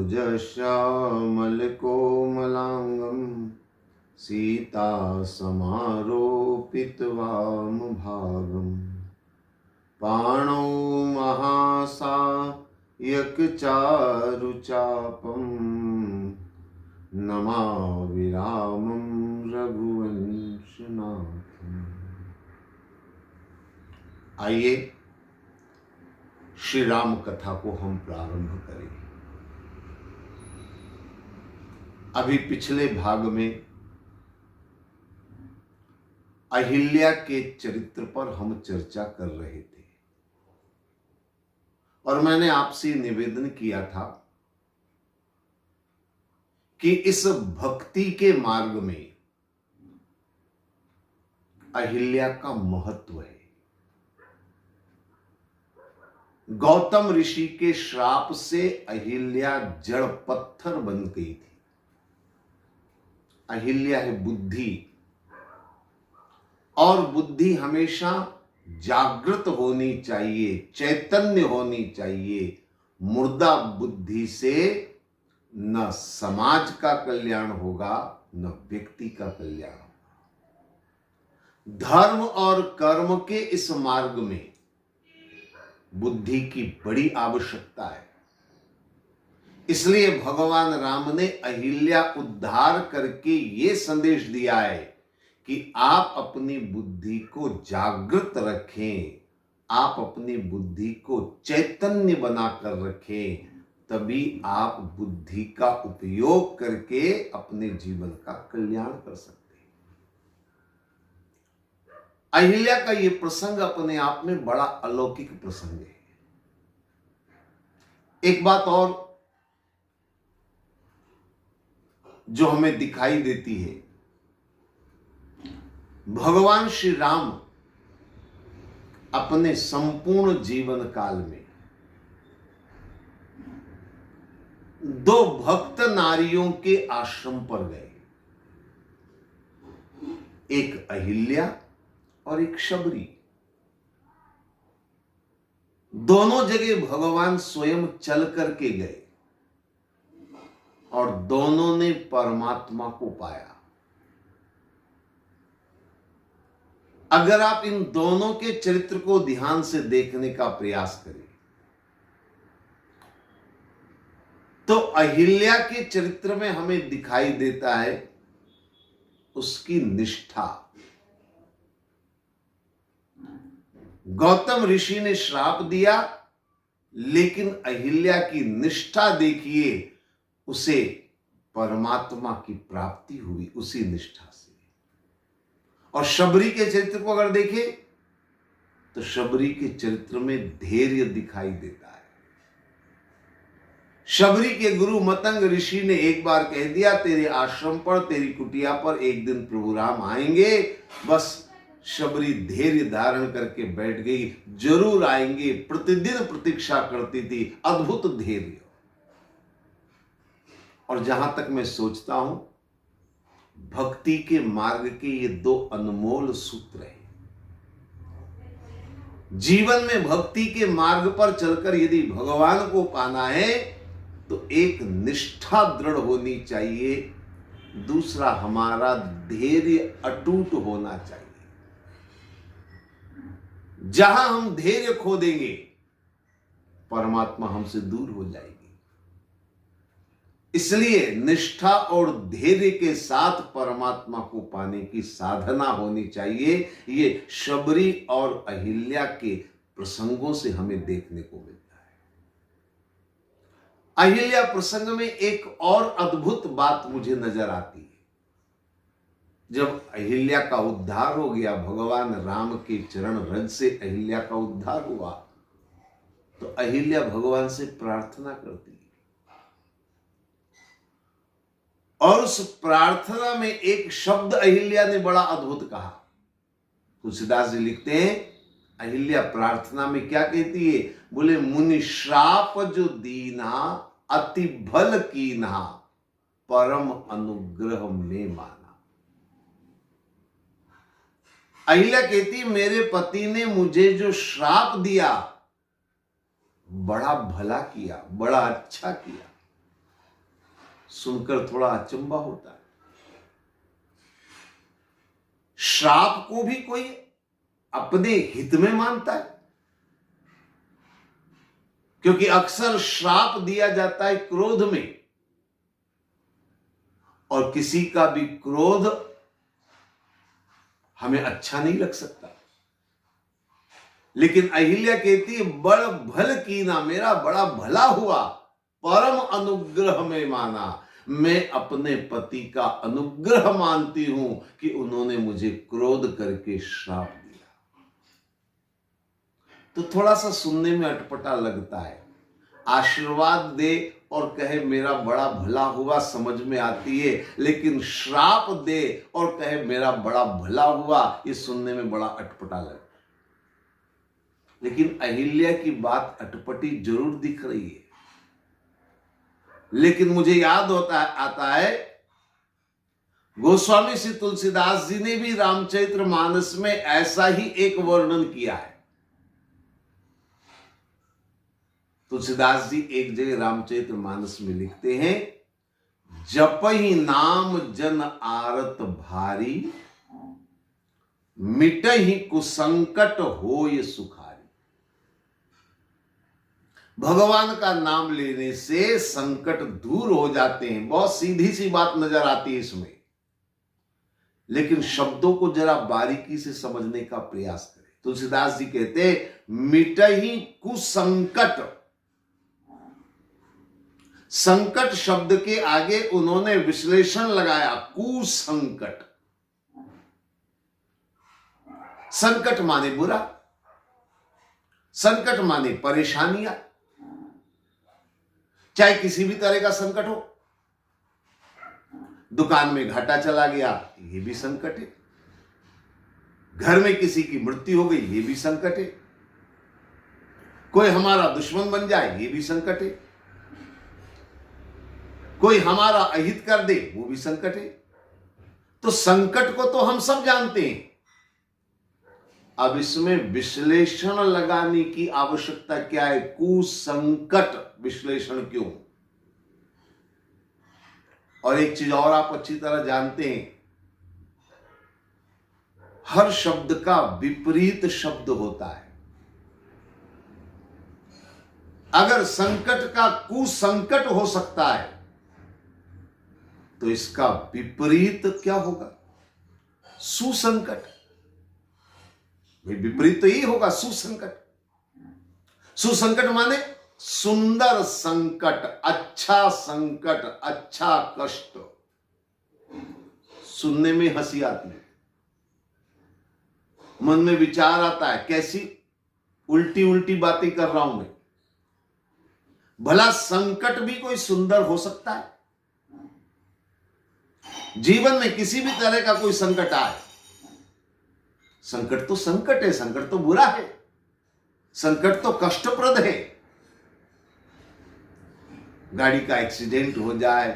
अंबुजश्यामलकोमलाङ्गं सीता समारोपितवामभागं पाणौ महासायकचारुचापं नमामि रामं रघुवंशनाथम्। आइए श्री राम कथा को हम प्रारंभ करें। अभी पिछले भाग में अहिल्या के चरित्र पर हम चर्चा कर रहे थे और मैंने आपसे निवेदन किया था कि इस भक्ति के मार्ग में अहिल्या का महत्व है। गौतम ऋषि के श्राप से अहिल्या जड़ पत्थर बन गई थी। अहिल्या है बुद्धि, और बुद्धि हमेशा जागृत होनी चाहिए, चैतन्य होनी चाहिए। मुर्दा बुद्धि से न समाज का कल्याण होगा, न व्यक्ति का कल्याण होगा। धर्म और कर्म के इस मार्ग में बुद्धि की बड़ी आवश्यकता है। इसलिए भगवान राम ने अहिल्या उद्धार करके ये संदेश दिया है कि आप अपनी बुद्धि को जागृत रखें, आप अपनी बुद्धि को चैतन्य बनाकर रखें, तभी आप बुद्धि का उपयोग करके अपने जीवन का कल्याण कर सकते हैं। अहिल्या का यह प्रसंग अपने आप में बड़ा अलौकिक प्रसंग है। एक बात और जो हमें दिखाई देती है, भगवान श्री राम अपने संपूर्ण जीवन काल में दो भक्त नारियों के आश्रम पर गए, एक अहिल्या और एक शबरी। दोनों जगह भगवान स्वयं चल करके गए और दोनों ने परमात्मा को पाया। अगर आप इन दोनों के चरित्र को ध्यान से देखने का प्रयास करें तो अहिल्या के चरित्र में हमें दिखाई देता है उसकी निष्ठा। गौतम ऋषि ने श्राप दिया, लेकिन अहिल्या की निष्ठा देखिए, उसे परमात्मा की प्राप्ति हुई उसी निष्ठा से। और शबरी के चरित्र को अगर देखें तो शबरी के चरित्र में धैर्य दिखाई देता है। शबरी के गुरु मतंग ऋषि ने एक बार कह दिया, तेरे आश्रम पर, तेरी कुटिया पर एक दिन प्रभु राम आएंगे। बस शबरी धैर्य धारण करके बैठ गई, जरूर आएंगे, प्रतिदिन प्रतीक्षा करती थी। अद्भुत धैर्य। और जहां तक मैं सोचता हूं, भक्ति के मार्ग के ये दो अनमोल सूत्र हैं। जीवन में भक्ति के मार्ग पर चलकर यदि भगवान को पाना है तो एक निष्ठा दृढ़ होनी चाहिए, दूसरा हमारा धैर्य अटूट होना चाहिए। जहां हम धैर्य खो देंगे, परमात्मा हमसे दूर हो जाएगी। इसलिए निष्ठा और धैर्य के साथ परमात्मा को पाने की साधना होनी चाहिए। ये शबरी और अहिल्या के प्रसंगों से हमें देखने को मिलता है। अहिल्या प्रसंग में एक और अद्भुत बात मुझे नजर आती है। जब अहिल्या का उद्धार हो गया, भगवान राम के चरण रज से अहिल्या का उद्धार हुआ, तो अहिल्या भगवान से प्रार्थना करती है। और उस प्रार्थना में एक शब्द अहिल्या ने बड़ा अद्भुत कहा। तुलसीदास जी लिखते हैं, अहिल्या प्रार्थना में क्या कहती है? बोले, मुनि श्राप जो दीना अति भल कीन्हा, परम अनुग्रह में माना। अहिल्या कहती, मेरे पति ने मुझे जो श्राप दिया, बड़ा भला किया, बड़ा अच्छा किया। सुनकर थोड़ा अचंभा होता है। श्राप को भी कोई अपने हित में मानता है, क्योंकि अक्सर श्राप दिया जाता है क्रोध में, और किसी का भी क्रोध हमें अच्छा नहीं लग सकता। लेकिन अहिल्या कहती है, बड़ भल कीना, मेरा बड़ा भला हुआ, परम अनुग्रह में माना। मैं अपने पति का अनुग्रह मानती हूं कि उन्होंने मुझे क्रोध करके श्राप दिया। तो थोड़ा सा सुनने में अटपटा लगता है। आशीर्वाद दे और कहे मेरा बड़ा भला हुआ, समझ में आती है, लेकिन श्राप दे और कहे मेरा बड़ा भला हुआ, ये सुनने में बड़ा अटपटा लगता है। लेकिन अहिल्या की बात अटपटी जरूर दिख रही है। लेकिन मुझे याद आता है, गोस्वामी श्री तुलसीदास जी ने भी रामचरितमानस में ऐसा ही एक वर्णन किया है। तुलसीदास जी एक जगह रामचरितमानस में लिखते हैं, जपहि नाम जन आरत भारी, मिटहि कुसंकट होय सुखारी। भगवान का नाम लेने से संकट दूर हो जाते हैं। बहुत सीधी सी बात नजर आती है इसमें, लेकिन शब्दों को जरा बारीकी से समझने का प्रयास करें। तुलसीदास जी कहते मिटहि कुसंकट। संकट शब्द के आगे उन्होंने विश्लेषण लगाया, कुसंकट। संकट माने बुरा, संकट माने परेशानियां, चाहे किसी भी तरह का संकट हो। दुकान में घाटा चला गया, ये भी संकट है। घर में किसी की मृत्यु हो गई, ये भी संकट है। कोई हमारा दुश्मन बन जाए, ये भी संकट है। कोई हमारा अहित कर दे, वो भी संकट है। तो संकट को तो हम सब जानते हैं। अब इसमें विश्लेषण लगाने की आवश्यकता क्या है? कुसंकट विश्लेषण क्यों? और एक चीज और आप अच्छी तरह जानते हैं, हर शब्द का विपरीत शब्द होता है। अगर संकट का कुसंकट हो सकता है, तो इसका विपरीत क्या होगा? सुसंकट। विपरीत तो यही होगा, सुसंकट। सुसंकट माने सुंदर संकट, अच्छा संकट, अच्छा कष्ट। सुनने में हंसी आती है, मन में विचार आता है, कैसी उल्टी उल्टी बातें कर रहा हूं मैं। भला संकट भी कोई सुंदर हो सकता है? जीवन में किसी भी तरह का कोई संकट आए, संकट तो संकट है, संकट तो बुरा है, संकट तो कष्टप्रद है। गाड़ी का एक्सीडेंट हो जाए,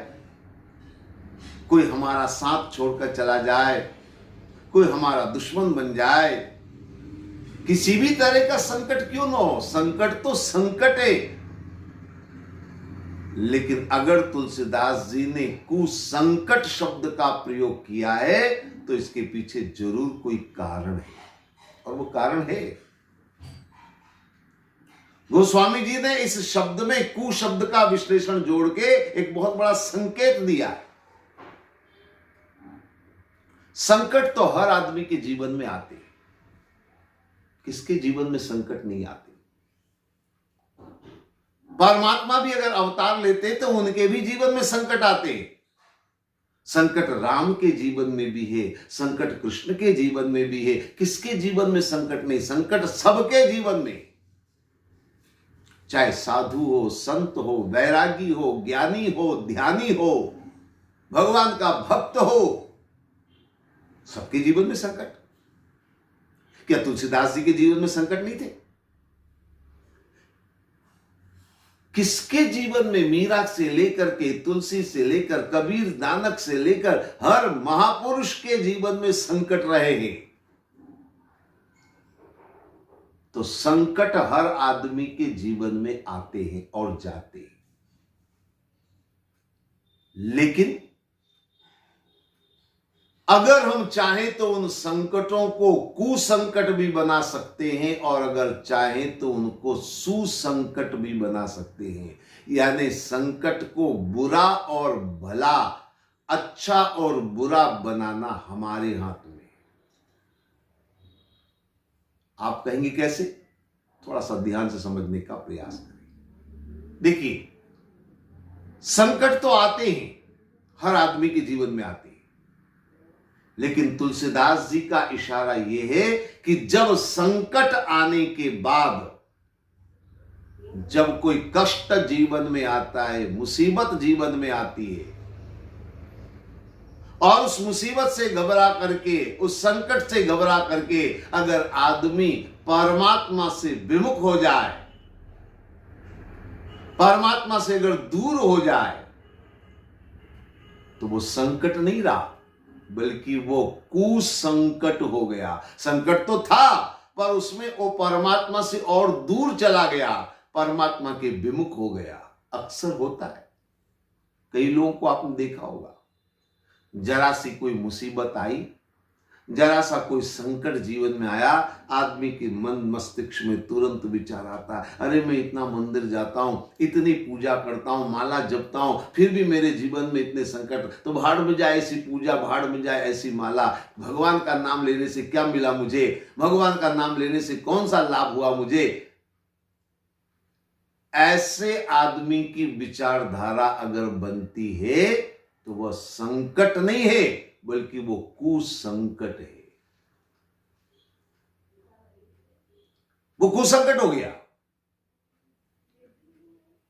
कोई हमारा साथ छोड़कर चला जाए, कोई हमारा दुश्मन बन जाए, किसी भी तरह का संकट क्यों ना हो, संकट तो संकट है। लेकिन अगर तुलसीदास जी ने कुसंकट शब्द का प्रयोग किया है, तो इसके पीछे जरूर कोई कारण है, और वो कारण है, गोस्वामी जी ने इस शब्द में कु शब्द का विश्लेषण जोड़ के एक बहुत बड़ा संकेत दिया है। संकट तो हर आदमी के जीवन में आते हैं, किसके जीवन में संकट नहीं आते? परमात्मा भी अगर अवतार लेते तो उनके भी जीवन में संकट आते। संकट राम के जीवन में भी है, संकट कृष्ण के जीवन में भी है। किसके जीवन में संकट नहीं? संकट सबके जीवन में, चाहे साधु हो, संत हो, वैरागी हो, ज्ञानी हो, ध्यानी हो, भगवान का भक्त हो, सबके जीवन में संकट। क्या तुलसीदास जी के जीवन में संकट नहीं थे? किसके जीवन में, मीरा से लेकर के, तुलसी से लेकर, कबीर, नानक से लेकर हर महापुरुष के जीवन में संकट रहे हैं। तो संकट हर आदमी के जीवन में आते हैं और जाते हैं। लेकिन अगर हम चाहें तो उन संकटों को कुसंकट भी बना सकते हैं और अगर चाहें तो उनको सुसंकट भी बना सकते हैं। यानी संकट को बुरा और भला, अच्छा और बुरा बनाना हमारे हाथ में। आप कहेंगे कैसे? थोड़ा सा ध्यान से समझने का प्रयास करें। देखिए, संकट तो आते हैं, हर आदमी के जीवन में आते हैं, लेकिन तुलसीदास जी का इशारा यह है कि जब संकट आने के बाद, जब कोई कष्ट जीवन में आता है, मुसीबत जीवन में आती है, और उस मुसीबत से घबरा करके, उस संकट से घबरा करके अगर आदमी परमात्मा से विमुख हो जाए, परमात्मा से अगर दूर हो जाए, तो वो संकट नहीं रहा, बल्कि वो कुसंकट हो गया। संकट तो था, पर उसमें वो परमात्मा से और दूर चला गया, परमात्मा के विमुख हो गया। अक्सर होता है, कई लोगों को आपने देखा होगा, जरा सी कोई मुसीबत आई, जरा सा कोई संकट जीवन में आया, आदमी के मन मस्तिष्क में तुरंत विचार आता है, अरे मैं इतना मंदिर जाता हूं, इतनी पूजा करता हूं, माला जपता हूं, फिर भी मेरे जीवन में इतने संकट, तो भाड़ में जाए ऐसी पूजा, भाड़ में जाए ऐसी माला, भगवान का नाम लेने से क्या मिला मुझे, भगवान का नाम लेने से कौन सा लाभ हुआ मुझे। ऐसे आदमी की विचारधारा अगर बनती है तो वह संकट नहीं है, बल्कि वो कुसंकट है। वो कुसंकट हो गया।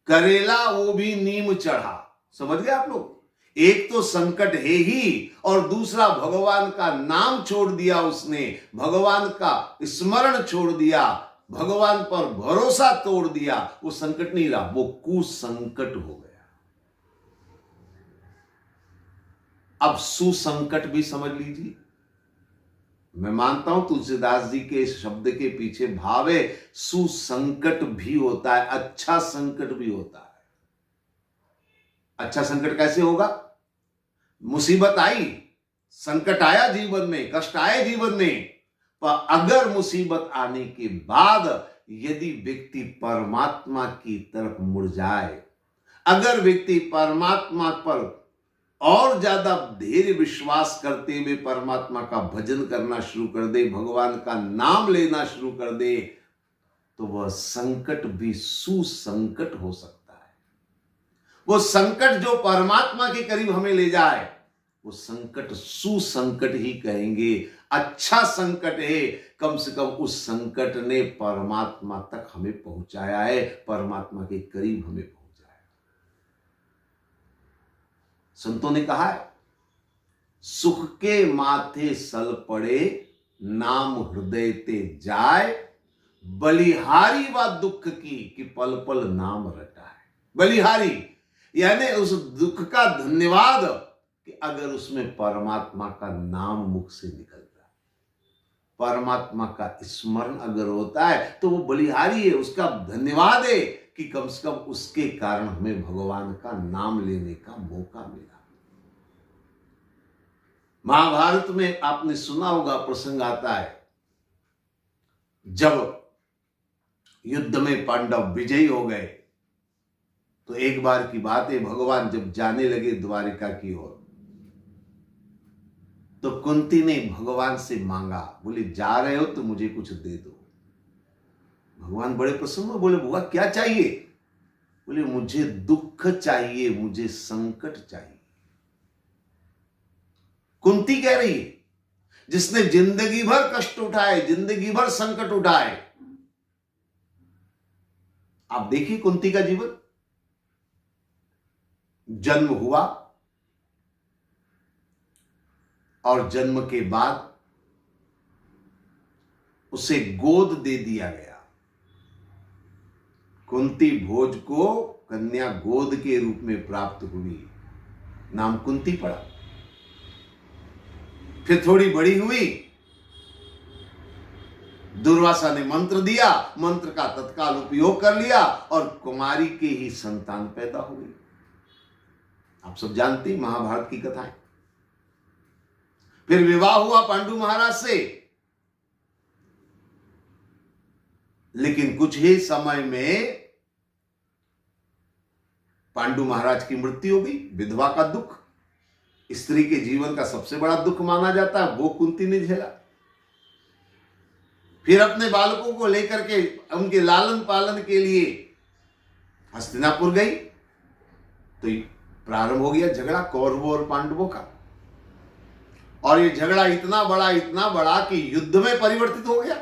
करेला वो भी नीम चढ़ा, समझ गए आप लोग? एक तो संकट है ही, और दूसरा भगवान का नाम छोड़ दिया उसने, भगवान का स्मरण छोड़ दिया, भगवान पर भरोसा तोड़ दिया। वो संकट नहीं रहा, वो कुसंकट हो गया। अब सुसंकट भी समझ लीजिए। मैं मानता हूं तुलसीदास जी के इस शब्द के पीछे भाव है, सुसंकट भी होता है, अच्छा संकट भी होता है। अच्छा संकट कैसे होगा? मुसीबत आई, संकट आया जीवन में, कष्ट आए जीवन में, पर अगर मुसीबत आने के बाद यदि व्यक्ति परमात्मा की तरफ मुड़ जाए, अगर व्यक्ति परमात्मा पर और ज्यादा धैर्य विश्वास करते हुए परमात्मा का भजन करना शुरू कर दे, भगवान का नाम लेना शुरू कर दे, तो वह संकट भी सुसंकट हो सकता है। वो संकट जो परमात्मा के करीब हमें ले जाए, वो संकट सुसंकट ही कहेंगे। अच्छा संकट है, कम से कम उस संकट ने परमात्मा तक हमें पहुंचाया है, परमात्मा के करीब हमें पहुंचाया। संतों ने कहा है, सुख के माथे सल पड़े, नाम हृदय ते जाय, बलिहारी व दुख की कि पल पल नाम रटा है। बलिहारी यानी उस दुख का धन्यवाद कि अगर उसमें परमात्मा का नाम मुख से निकलता है, परमात्मा का स्मरण अगर होता है, तो वो बलिहारी है, उसका धन्यवाद है कि कम से कम उसके कारण हमें भगवान का नाम लेने का मौका मिला। महाभारत में आपने सुना होगा, प्रसंग आता है, जब युद्ध में पांडव विजयी हो गए, तो एक बार की बात है, भगवान जब जाने लगे द्वारिका की ओर, तो कुंती ने भगवान से मांगा, बोले जा रहे हो तो मुझे कुछ दे दो। भगवान बड़े प्रसन्न हुए, बोले बुआ क्या चाहिए? बोले मुझे दुख चाहिए, मुझे संकट चाहिए। कुंती कह रही है, जिसने जिंदगी भर कष्ट उठाए, जिंदगी भर संकट उठाए। आप देखिए कुंती का जीवन, जन्म हुआ और जन्म के बाद उसे गोद दे दिया गया। कुंती भोज को कन्या गोद के रूप में प्राप्त हुई, नाम कुंती पड़ा। फिर थोड़ी बड़ी हुई, दुर्वासा ने मंत्र दिया, मंत्र का तत्काल उपयोग कर लिया और कुमारी के ही संतान पैदा हुई। आप सब जानते हैं महाभारत की कथाएं। फिर विवाह हुआ पांडु महाराज से, लेकिन कुछ ही समय में पांडु महाराज की मृत्यु हो गई। विधवा का दुख स्त्री के जीवन का सबसे बड़ा दुख माना जाता है, वो कुंती ने झेला। फिर अपने बालकों को लेकर के उनके लालन पालन के लिए हस्तिनापुर गई, तो प्रारंभ हो गया झगड़ा कौरवों और पांडवों का। और ये झगड़ा इतना बड़ा कि युद्ध में परिवर्तित हो गया।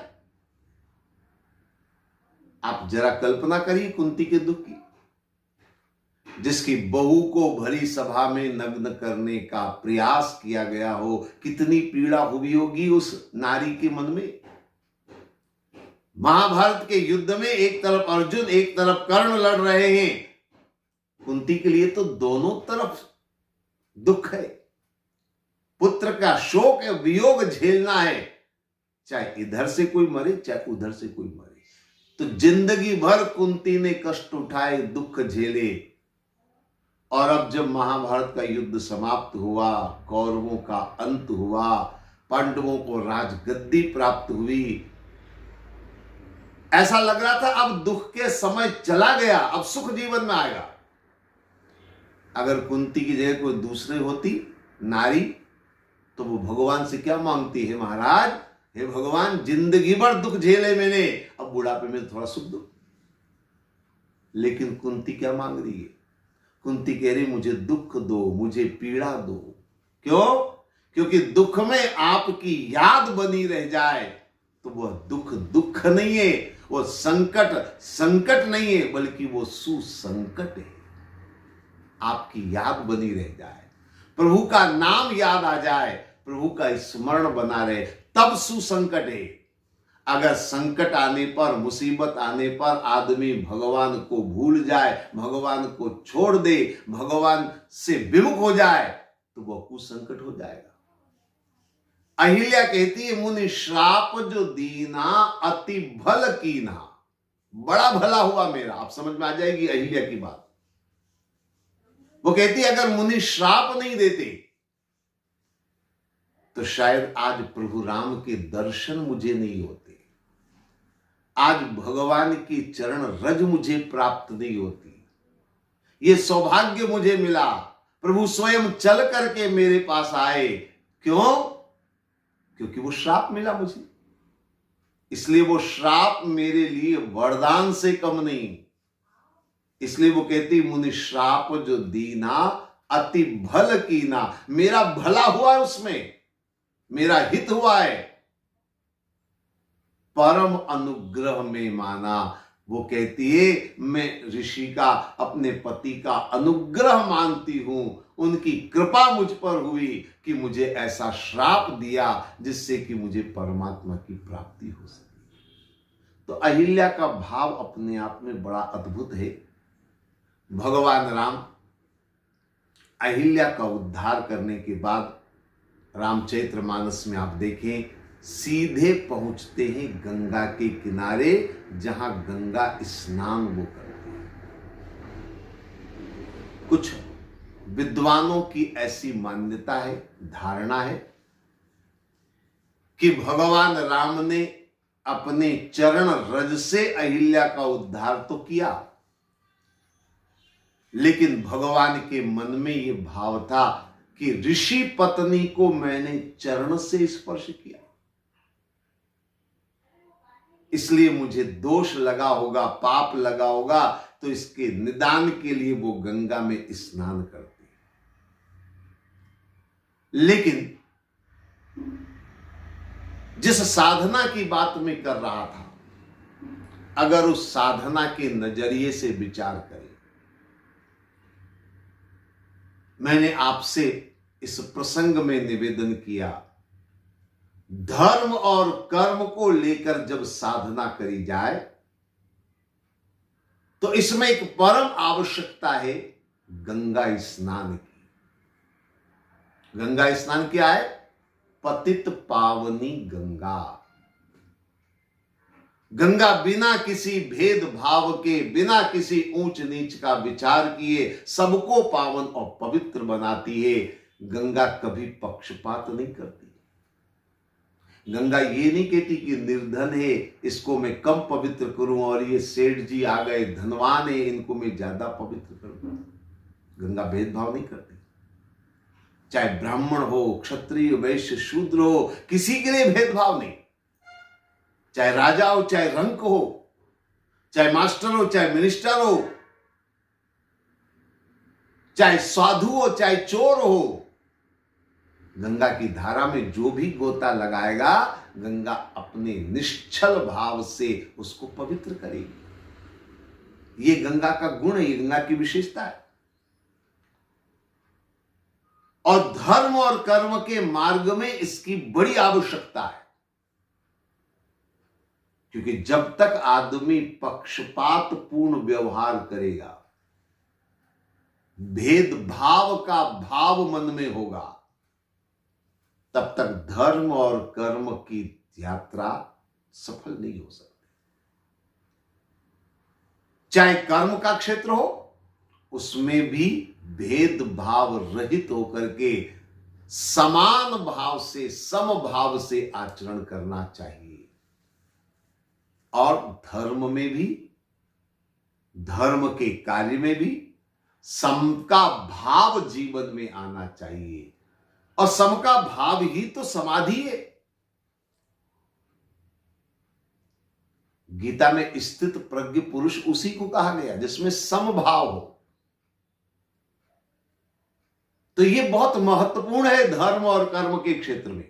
आप जरा कल्पना करिए कुंती के दुख की, जिसकी बहू को भरी सभा में नग्न करने का प्रयास किया गया हो, कितनी पीड़ा हुई होगी उस नारी के मन में। महाभारत के युद्ध में एक तरफ अर्जुन एक तरफ कर्ण लड़ रहे हैं, कुंती के लिए तो दोनों तरफ दुख है। पुत्र का शोक वियोग झेलना है, चाहे इधर से कोई मरे चाहे उधर से कोई मरे। तो जिंदगी भर कुंती ने कष्ट उठाए, दुख झेले। और अब जब महाभारत का युद्ध समाप्त हुआ, कौरवों का अंत हुआ, पांडवों को राजगद्दी प्राप्त हुई, ऐसा लग रहा था अब दुख के समय चला गया, अब सुख जीवन में आएगा। अगर कुंती की जगह कोई दूसरे होती नारी, तो वो भगवान से क्या मांगती है, महाराज हे भगवान जिंदगी भर दुख झेले मैंने, अब बुढ़ापे में थोड़ा सुख दो। लेकिन कुंती क्या मांग रही है? कुंती कह रही मुझे दुख दो, मुझे पीड़ा दो। क्यों? क्योंकि दुख में आपकी याद बनी रह जाए तो वह दुख दुख नहीं है, वो संकट संकट नहीं है, बल्कि वो सुसंकट है। आपकी याद बनी रह जाए, प्रभु का नाम याद आ जाए, प्रभु का स्मरण बना रहे, तब सुसंकट है। अगर संकट आने पर, मुसीबत आने पर आदमी भगवान को भूल जाए, भगवान को छोड़ दे, भगवान से विमुख हो जाए, तो वह कुसंकट हो जाएगा। अहिल्या कहती है मुनि श्राप जो दीना अति भल कीना, बड़ा भला हुआ मेरा। आप समझ में आ जाएगी अहिल्या की बात। वो कहती है अगर मुनि श्राप नहीं देते तो शायद आज प्रभु राम के दर्शन मुझे नहीं होते, आज भगवान की चरण रज मुझे प्राप्त नहीं होती। ये सौभाग्य मुझे मिला, प्रभु स्वयं चल करके मेरे पास आए। क्यों? क्योंकि वो श्राप मिला मुझे, इसलिए वो श्राप मेरे लिए वरदान से कम नहीं। इसलिए वो कहती मुनि श्राप जो दीना अति भल कीना, मेरा भला हुआ है, उसमें मेरा हित हुआ है, परम अनुग्रह में माना। वो कहती है मैं ऋषि का, अपने पति का अनुग्रह मानती हूं, उनकी कृपा मुझ पर हुई कि मुझे ऐसा श्राप दिया जिससे कि मुझे परमात्मा की प्राप्ति हो सके। तो अहिल्या का भाव अपने आप में बड़ा अद्भुत है। भगवान राम अहिल्या का उद्धार करने के बाद रामचरितमानस में आप देखें, सीधे पहुंचते हैं गंगा के किनारे, जहां गंगा स्नान वो करते हैं। कुछ विद्वानों की ऐसी मान्यता है, धारणा है कि भगवान राम ने अपने चरण रज से अहिल्या का उद्धार तो किया, लेकिन भगवान के मन में यह भाव था कि ऋषि पत्नी को मैंने चरण से स्पर्श किया, इसलिए मुझे दोष लगा होगा, पाप लगा होगा, तो इसके निदान के लिए वो गंगा में स्नान करती। लेकिन जिस साधना की बात मैं कर रहा था, अगर उस साधना के नजरिए से विचार करें, मैंने आपसे इस प्रसंग में निवेदन किया, धर्म और कर्म को लेकर जब साधना करी जाए तो इसमें एक परम आवश्यकता है गंगा स्नान की। गंगा स्नान क्या है? पतित पावनी गंगा। गंगा बिना किसी भेदभाव के, बिना किसी ऊंच नीच का विचार किए सबको पावन और पवित्र बनाती है। गंगा कभी पक्षपात नहीं करती। गंगा ये नहीं कहती कि निर्धन है इसको मैं कम पवित्र करूं और ये सेठ जी आ गए धनवान है इनको मैं ज्यादा पवित्र करूं। गंगा भेदभाव नहीं करती। चाहे ब्राह्मण हो, क्षत्रिय, वैश्य, शूद्र हो, किसी के लिए भेदभाव नहीं। चाहे राजा हो, चाहे रंक हो, चाहे मास्टर हो, चाहे मिनिस्टर हो, चाहे साधु हो, चाहे चोर हो, गंगा की धारा में जो भी गोता लगाएगा गंगा अपने निश्चल भाव से उसको पवित्र करेगी। ये गंगा का गुण है, ये गंगा की विशेषता है। और धर्म और कर्म के मार्ग में इसकी बड़ी आवश्यकता है, क्योंकि जब तक आदमी पक्षपात पूर्ण व्यवहार करेगा, भेदभाव का भाव मन में होगा, तब तक धर्म और कर्म की यात्रा सफल नहीं हो सकती। चाहे कर्म का क्षेत्र हो, उसमें भी भेदभाव रहित होकर के समान भाव से, समभाव से आचरण करना चाहिए। और धर्म में भी, धर्म के कार्य में भी सम का भाव जीवन में आना चाहिए। और सम का भाव ही तो समाधि है। गीता में स्थित प्रज्ञ पुरुष उसी को कहा गया जिसमें समभाव हो। तो यह बहुत महत्वपूर्ण है धर्म और कर्म के क्षेत्र में।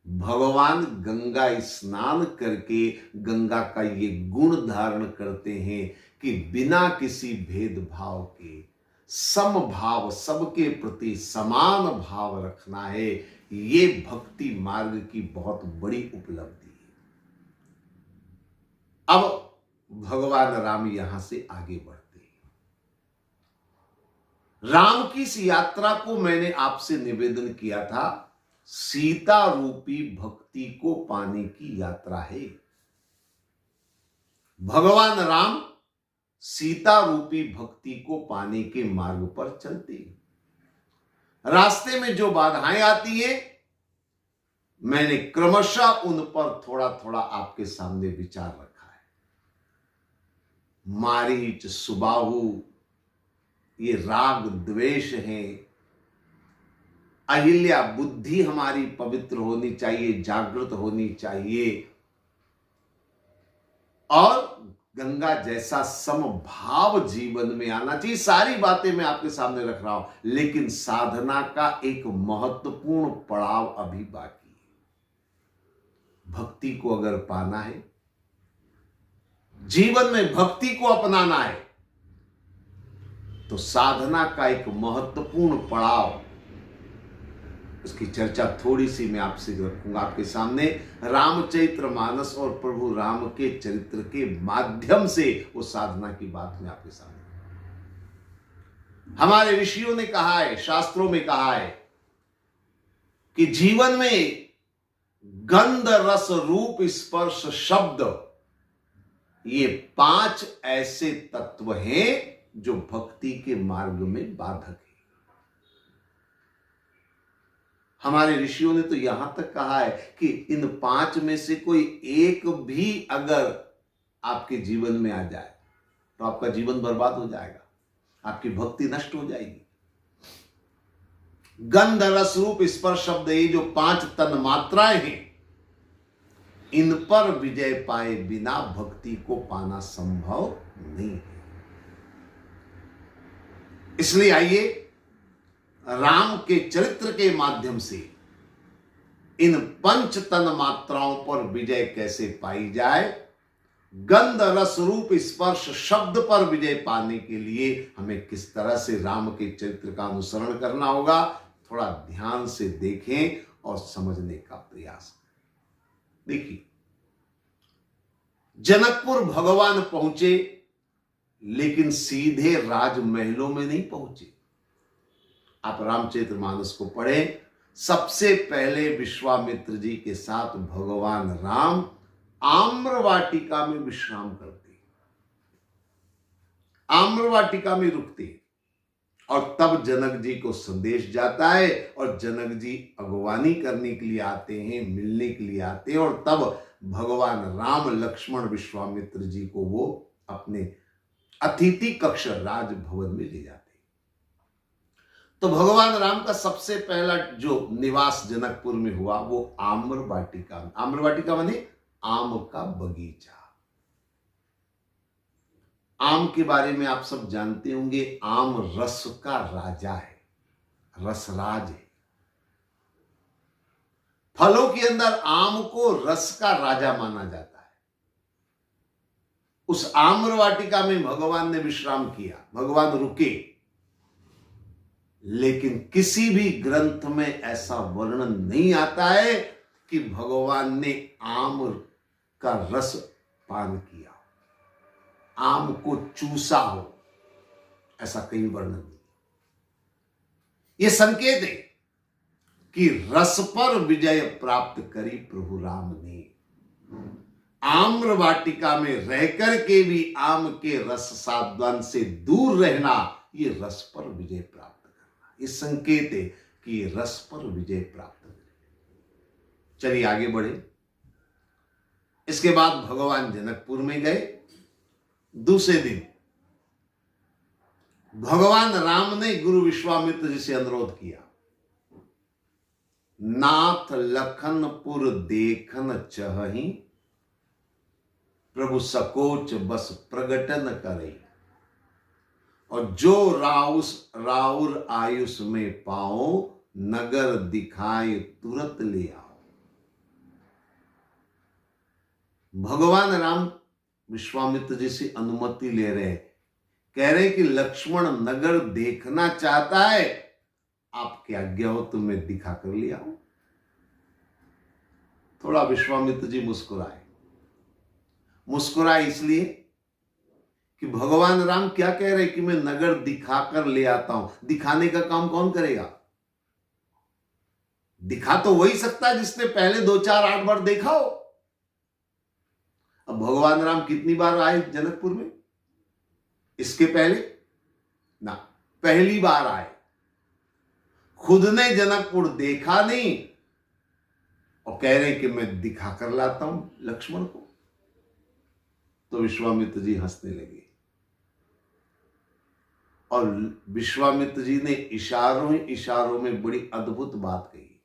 भगवान गंगा स्नान करके गंगा का ये गुण धारण करते हैं कि बिना किसी भेदभाव के समभाव, सबके प्रति समान भाव रखना है। ये भक्ति मार्ग की बहुत बड़ी उपलब्धि है। अब भगवान राम यहां से आगे बढ़ते हैं। राम की इस यात्रा को मैंने आपसे निवेदन किया था, सीता रूपी भक्ति को पाने की यात्रा है। भगवान राम सीता रूपी भक्ति को पाने के मार्ग पर चलते हैं। रास्ते में जो बाधाएं आती है, मैंने क्रमशः उन पर थोड़ा थोड़ा आपके सामने विचार रखा है। मारीच, सुबाहु, ये राग द्वेष है। अहिल्या, बुद्धि हमारी पवित्र होनी चाहिए, जागृत होनी चाहिए। और गंगा जैसा समभाव जीवन में आना चाहिए। सारी बातें मैं आपके सामने रख रहा हूं, लेकिन साधना का एक महत्वपूर्ण पड़ाव अभी बाकी है। भक्ति को अगर पाना है, जीवन में भक्ति को अपनाना है, तो साधना का एक महत्वपूर्ण पड़ाव, उसकी चर्चा थोड़ी सी मैं आपसे रखूंगा आपके सामने। रामचरितमानस और प्रभु राम के चरित्र के माध्यम से वो साधना की बात मैं आपके सामने। हमारे ऋषियों ने कहा है, शास्त्रों में कहा है कि जीवन में गंध, रस, रूप, स्पर्श, शब्द, ये 5 ऐसे तत्व हैं जो भक्ति के मार्ग में बाधक है। हमारे ऋषियों ने तो यहां तक कहा है कि इन 5 में से कोई एक भी अगर आपके जीवन में आ जाए तो आपका जीवन बर्बाद हो जाएगा, आपकी भक्ति नष्ट हो जाएगी। गंध, रस, रूप, स्पर्श, शब्द, ये जो 5 तन मात्राएं हैं, इन पर विजय पाए बिना भक्ति को पाना संभव नहीं है। इसलिए आइए राम के चरित्र के माध्यम से इन 5 तन मात्राओं पर विजय कैसे पाई जाए, गंध, रस, रूप, स्पर्श, शब्द पर विजय पाने के लिए हमें किस तरह से राम के चरित्र का अनुसरण करना होगा, थोड़ा ध्यान से देखें और समझने का प्रयास करें। देखिए, जनकपुर भगवान पहुंचे, लेकिन सीधे राजमहलों में नहीं पहुंचे। आप रामचरितमानस को पढ़ें। सबसे पहले विश्वामित्र जी के साथ भगवान राम आम्र वाटिका में विश्राम करते, आम्र वाटिका में रुकते। और तब जनक जी को संदेश जाता है और जनक जी अगवानी करने के लिए आते हैं, मिलने के लिए आते हैं। और तब भगवान राम लक्ष्मण विश्वामित्र जी को वो अपने अतिथि कक्ष राजभवन में ले जाते हैं। तो भगवान राम का सबसे पहला जो निवास जनकपुर में हुआ वो आम्र वाटिका। आम्र वाटिका माने आम का बगीचा। आम के बारे में आप सब जानते होंगे, आम रस का राजा है, रसराज है। फलों के अंदर आम को रस का राजा माना जाता है। उस आम्र वाटिका में भगवान ने विश्राम किया, भगवान रुके। लेकिन किसी भी ग्रंथ में ऐसा वर्णन नहीं आता है कि भगवान ने आम का रस पान किया, आम को चूसा हो, ऐसा कहीं वर्णन नहीं। यह संकेत है कि रस पर विजय प्राप्त करी प्रभु राम ने। आम्र वाटिका में रहकर के भी आम के रस साधन से दूर रहना, यह रस पर विजय प्राप्त करना, यह संकेत है कि यह रस पर विजय प्राप्त करें। चलिए आगे बढ़े। इसके बाद भगवान जनकपुर में गए। दूसरे दिन भगवान राम ने गुरु विश्वामित्र जी से अनुरोध किया, नाथ लखनपुर देखन चहहि, प्रभु सकोच बस प्रगटन करे, और जो राउर आयुष में पाओ, नगर दिखाए तुरंत ले आओ। भगवान राम विश्वामित्र जी से अनुमति ले रहे, कह रहे कि लक्ष्मण नगर देखना चाहता है, आपकी आज्ञा हो तो मैं दिखा कर ले आऊं। थोड़ा विश्वामित्र जी मुस्कुराए। मुस्कुराए इसलिए कि भगवान राम क्या कह रहे कि मैं नगर दिखाकर ले आता हूं। दिखाने का काम कौन करेगा? दिखा तो वही सकता है जिसने पहले 2 4 8 बार देखा हो। अब भगवान राम कितनी बार आए जनकपुर में? इसके पहले ना, पहली बार आए। खुद ने जनकपुर देखा नहीं और कह रहे कि मैं दिखा कर लाता हूं लक्ष्मण को। तो विश्वामित्र जी हंसने लगे और विश्वामित्र जी ने इशारों ही इशारों में बड़ी अद्भुत बात कही।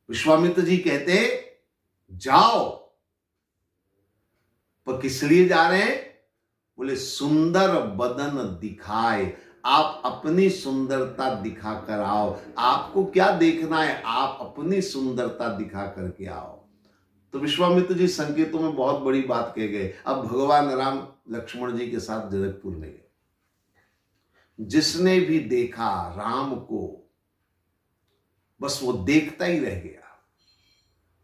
विश्वामित्र जी कहते जाओ, पर किस लिए जा रहे हैं? बोले सुंदर बदन दिखाए, आप अपनी सुंदरता दिखा कर आओ। आपको क्या देखना है? आप अपनी सुंदरता दिखा करके आओ। तो विश्वामित्र जी संकेतों में बहुत बड़ी बात कह गए। अब भगवान राम लक्ष्मण जी के साथ जनकपुर में गए। जिसने भी देखा राम को, बस वो देखता ही रह गया।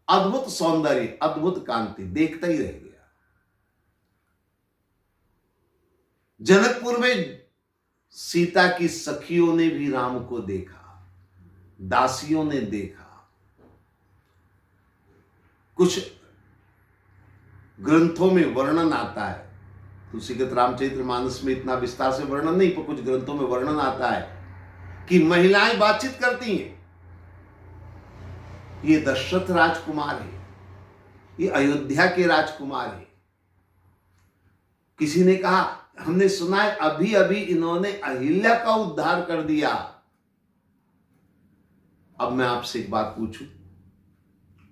अद्भुत सौंदर्य, अद्भुत कांति, देखता ही रह गया। जनकपुर में सीता की सखियों ने भी राम को देखा, दासियों ने देखा। कुछ ग्रंथों में वर्णन आता है, तुलसीकृत रामचरितमानस में इतना विस्तार से वर्णन नहीं, पर कुछ ग्रंथों में वर्णन आता है कि महिलाएं बातचीत करती हैं, ये दशरथ राजकुमार है, ये अयोध्या के राजकुमार है। किसी ने कहा हमने सुना है अभी अभी इन्होंने अहिल्या का उद्धार कर दिया। अब मैं आपसे एक बात पूछूं,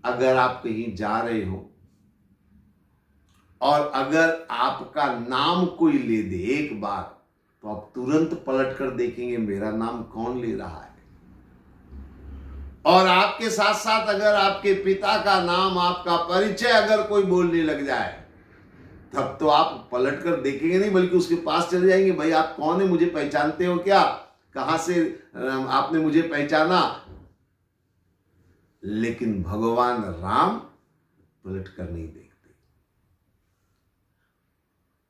अगर आप कहीं जा रहे हो और अगर आपका नाम कोई ले दे एक बार, तो आप तुरंत पलट कर देखेंगे मेरा नाम कौन ले रहा है। और आपके साथ साथ अगर आपके पिता का नाम, आपका परिचय अगर कोई बोलने लग जाए, तब तो आप पलट कर देखेंगे नहीं, बल्कि उसके पास चले जाएंगे। भाई आप कौन है? मुझे पहचानते हो क्या? कहां से आपने मुझे पहचाना? लेकिन भगवान राम पलट कर नहीं देखते।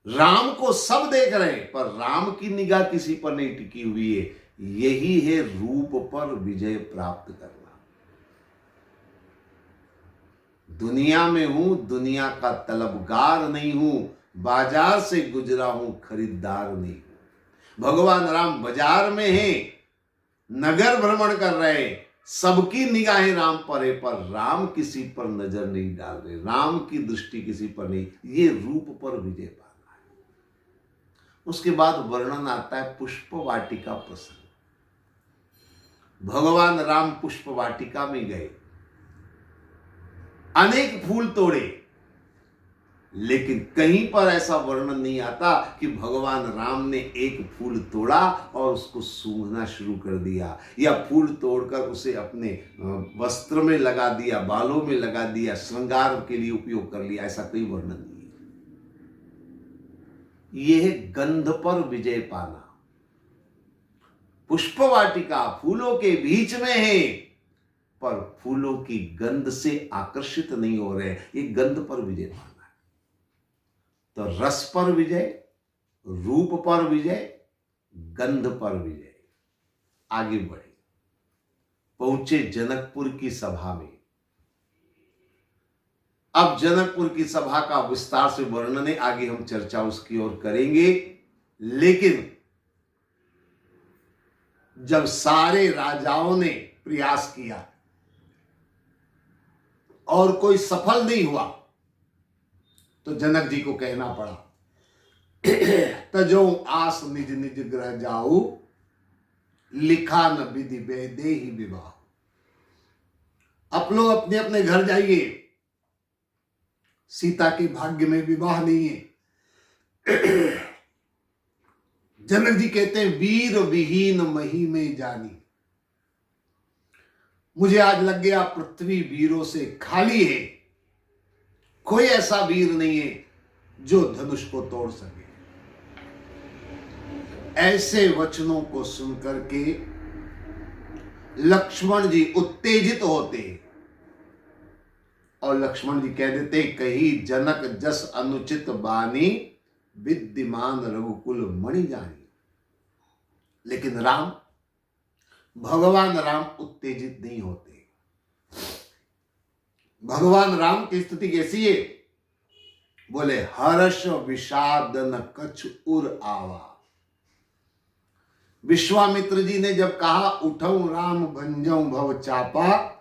राम को सब देख रहे हैं, पर राम की निगाह किसी पर नहीं टिकी हुई है। यही है रूप पर विजय प्राप्त करना। दुनिया में हूं, दुनिया का तलबगार नहीं हूं, बाजार से गुजरा हूं, खरीदार नहीं हूं। भगवान राम बाजार में हैं, नगर भ्रमण कर रहे हैं, सबकी निगाहें राम पर है, पर राम किसी पर नजर नहीं डाल रहे, राम की दृष्टि किसी पर नहीं। ये रूप पर विजय पाना है। उसके बाद वर्णन आता है पुष्प वाटिका प्रसंग। भगवान राम पुष्प वाटिका में गए, अनेक फूल तोड़े, लेकिन कहीं पर ऐसा वर्णन नहीं आता कि भगवान राम ने एक फूल तोड़ा और उसको सूंघना शुरू कर दिया, या फूल तोड़कर उसे अपने वस्त्र में लगा दिया, बालों में लगा दिया, श्रृंगार के लिए उपयोग कर लिया। ऐसा कोई वर्णन नहीं है। यह है गंध पर विजय पाना। पुष्प वाटिका फूलों के बीच में है, पर फूलों की गंध से आकर्षित नहीं हो रहे, ये गंध पर विजय पाना है। तो रस पर विजय, रूप पर विजय, गंध पर विजय। आगे बढ़े, पहुंचे जनकपुर की सभा में। अब जनकपुर की सभा का विस्तार से वर्णन है, आगे हम चर्चा उसकी ओर करेंगे। लेकिन जब सारे राजाओं ने प्रयास किया और कोई सफल नहीं हुआ, तो जनक जी को कहना पड़ा, तजो आस निज निज ग्रह जाऊ, लिखा न विधि बेदे ही विवाह। आप लोग अपने अपने घर जाइए, सीता के भाग्य में विवाह नहीं है। जनक जी कहते हैं, वीर विहीन मही में जानी। मुझे आज लग गया पृथ्वी वीरों से खाली है, कोई ऐसा वीर नहीं है जो धनुष को तोड़ सके। ऐसे वचनों को सुनकर के लक्ष्मण जी उत्तेजित होते और लक्ष्मण जी कह देते, कही जनक जस अनुचित बानी, विद्यमान रघुकुल मणि जानी। लेकिन राम, भगवान राम उत्तेजित नहीं होते। भगवान राम की स्थिति कैसी है? बोले, हर्ष विषाद न कछ उर आवा। विश्वामित्र जी ने जब कहा, उठऊ राम भंजऊ भव चापा,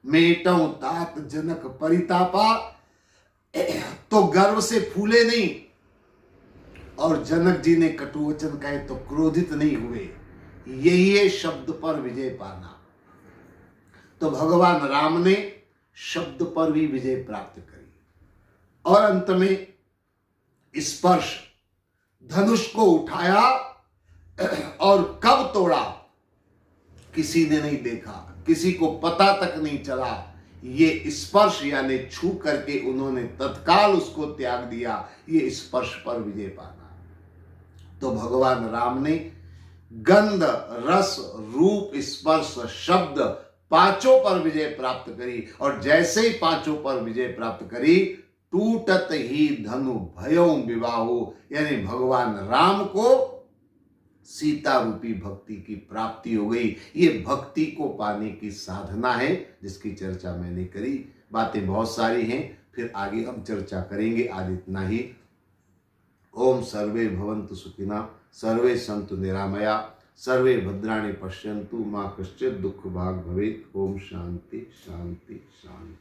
मेटऊ तात जनक परितापा, तो गर्व से फूले नहीं, और जनक जी ने कटुवचन कहे तो क्रोधित नहीं हुए। यही है शब्द पर विजय पाना। तो भगवान राम ने शब्द पर भी विजय प्राप्त करी, और अंत में स्पर्श, धनुष को उठाया और कब तोड़ा किसी ने नहीं देखा, किसी को पता तक नहीं चला। ये स्पर्श यानी छू करके उन्होंने तत्काल उसको त्याग दिया। ये स्पर्श पर विजय पाना। तो भगवान राम ने गंध, रस, रूप, स्पर्श, शब्द पांचों पर विजय प्राप्त करी, और जैसे ही पांचों पर विजय प्राप्त करी, टूटत ही धनु भयो विवाहो, यानी भगवान राम को सीता रूपी भक्ति की प्राप्ति हो गई। ये भक्ति को पाने की साधना है, जिसकी चर्चा मैंने करी। बातें बहुत सारी हैं, फिर आगे हम चर्चा करेंगे। आज इतना ही। ओम सर्वे भवन्तु सुखिनः, सर्वे सन्तु निरामया, सर्वे भद्राणि पश्यन्तु, मा कश्चित् दुःख भाग् भवेत्। ओम शांति शांति शांति।